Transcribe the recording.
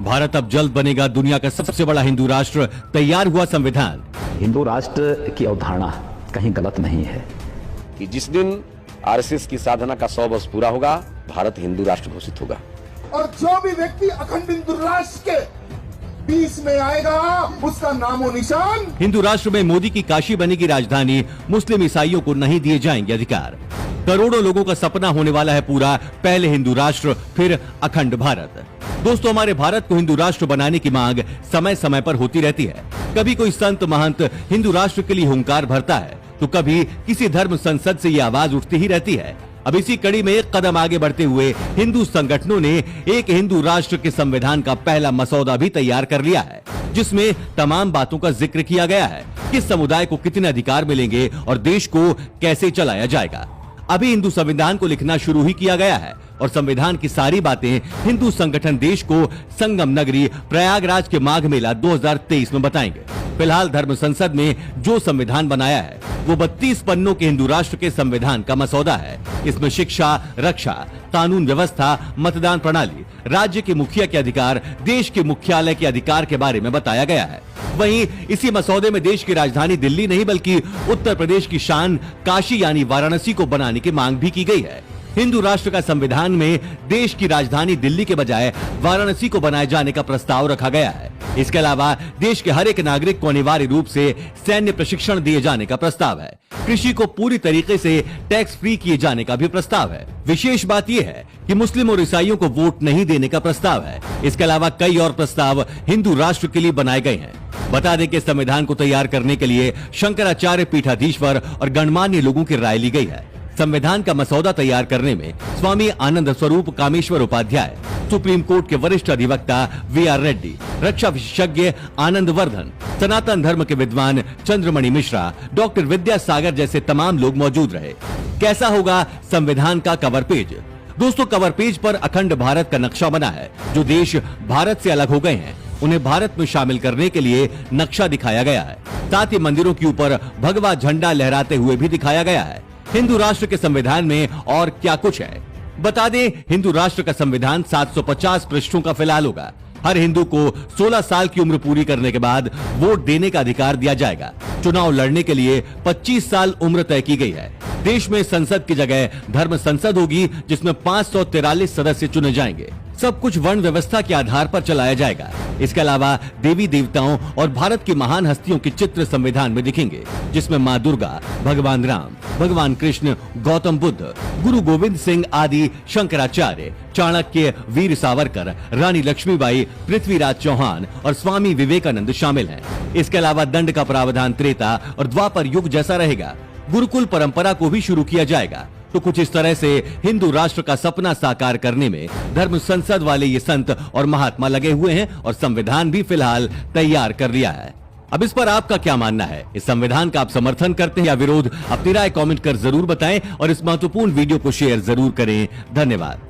भारत अब जल्द बनेगा दुनिया का सबसे बड़ा हिंदू राष्ट्र, तैयार हुआ संविधान। हिंदू राष्ट्र की अवधारणा कहीं गलत नहीं है कि जिस दिन आरएसएस की साधना का 100 वर्ष पूरा होगा, भारत हिंदू राष्ट्र घोषित होगा। और जो भी व्यक्ति अखंड हिंदू राष्ट्र के बीच में आएगा, उसका नामो निशान। हिंदू राष्ट्र में मोदी की काशी बनेगी राजधानी, मुस्लिम ईसाइयों को नहीं दिए जाएंगे अधिकार। करोड़ों लोगों का सपना होने वाला है पूरा, पहले हिंदू राष्ट्र फिर अखंड भारत। दोस्तों, हमारे भारत को हिंदू राष्ट्र बनाने की मांग समय समय पर होती रहती है। कभी कोई संत महंत हिंदू राष्ट्र के लिए हुंकार भरता है, तो कभी किसी धर्म संसद से ये आवाज उठती ही रहती है। अब इसी कड़ी में एक कदम आगे बढ़ते हुए हिंदू संगठनों ने एक हिंदू राष्ट्र के संविधान का पहला मसौदा भी तैयार कर लिया है, जिसमें तमाम बातों का जिक्र किया गया है। किस समुदाय को कितने अधिकार मिलेंगे और देश को कैसे चलाया जाएगा। अभी हिंदू संविधान को लिखना शुरू ही किया गया है और संविधान की सारी बातें हिंदू संगठन देश को संगम नगरी प्रयागराज के माघ मेला 2023 में बताएंगे। फिलहाल धर्म संसद में जो संविधान बनाया है वो 32 पन्नों के हिंदू राष्ट्र के संविधान का मसौदा है। इसमें शिक्षा, रक्षा, कानून व्यवस्था, मतदान प्रणाली, राज्य के मुखिया के अधिकार, देश के मुख्यालय के अधिकार के बारे में बताया गया है। वहीं इसी मसौदे में देश की राजधानी दिल्ली नहीं बल्कि उत्तर प्रदेश की शान काशी यानी वाराणसी को बनाने की मांग भी की गई है। हिंदू राष्ट्र का संविधान में देश की राजधानी दिल्ली के बजाय वाराणसी को बनाए जाने का प्रस्ताव रखा गया है। इसके अलावा देश के हर एक नागरिक को अनिवार्य रूप से सैन्य प्रशिक्षण दिए जाने का प्रस्ताव है। कृषि को पूरी तरीके से टैक्स फ्री किए जाने का भी प्रस्ताव है। विशेष बात यह है कि मुस्लिम और ईसाइयों को वोट नहीं देने का प्रस्ताव है। इसके अलावा कई और प्रस्ताव हिंदू राष्ट्र के लिए बनाए गए हैं। बता दें कि संविधान को तैयार करने के लिए शंकराचार्य पीठाधीश्वर और गणमान्य लोगों की राय ली गई है। संविधान का मसौदा तैयार करने में स्वामी आनंद स्वरूप कामेश्वर उपाध्याय, सुप्रीम कोर्ट के वरिष्ठ अधिवक्ता वी.आर. रेड्डी, रक्षा विशेषज्ञ आनंद वर्धन, सनातन धर्म के विद्वान चंद्रमणि मिश्रा, डॉक्टर विद्यासागर जैसे तमाम लोग मौजूद रहे। कैसा होगा संविधान का कवर पेज? दोस्तों, कवर पेज पर अखंड भारत का नक्शा बना है। जो देश भारत से अलग हो गए हैं उन्हें भारत में शामिल करने के लिए नक्शा दिखाया गया है। साथ ही मंदिरों के ऊपर भगवा झंडा लहराते हुए भी दिखाया गया है। हिंदू राष्ट्र के संविधान में और क्या कुछ है बता दें। हिंदू राष्ट्र का संविधान 750 पृष्ठों का फिलहाल होगा। हर हिंदू को 16 साल की उम्र पूरी करने के बाद वोट देने का अधिकार दिया जाएगा। चुनाव लड़ने के लिए 25 साल उम्र तय की गई है। देश में संसद की जगह धर्म संसद होगी, जिसमें 543 सदस्य चुने जाएंगे। सब कुछ वर्ण व्यवस्था के आधार पर चलाया जाएगा। इसके अलावा देवी देवताओं और भारत की महान हस्तियों के चित्र संविधान में दिखेंगे, जिसमें माँ दुर्गा, भगवान राम, भगवान कृष्ण, गौतम बुद्ध, गुरु गोविंद सिंह आदि, शंकराचार्य, चाणक्य, वीर सावरकर, रानी लक्ष्मीबाई, पृथ्वीराज चौहान और स्वामी विवेकानंद शामिल हैं। इसके अलावा दंड का प्रावधान त्रेता और द्वापर युग जैसा रहेगा। गुरुकुल परंपरा को भी शुरू किया जाएगा। तो कुछ इस तरह से हिंदू राष्ट्र का सपना साकार करने में धर्म संसद वाले ये संत और महात्मा लगे हुए हैं और संविधान भी फिलहाल तैयार कर लिया है। अब इस पर आपका क्या मानना है? इस संविधान का आप समर्थन करते हैं या विरोध? अपनी राय कमेंट कर जरूर बताएं और इस महत्वपूर्ण वीडियो को शेयर जरूर करें। धन्यवाद।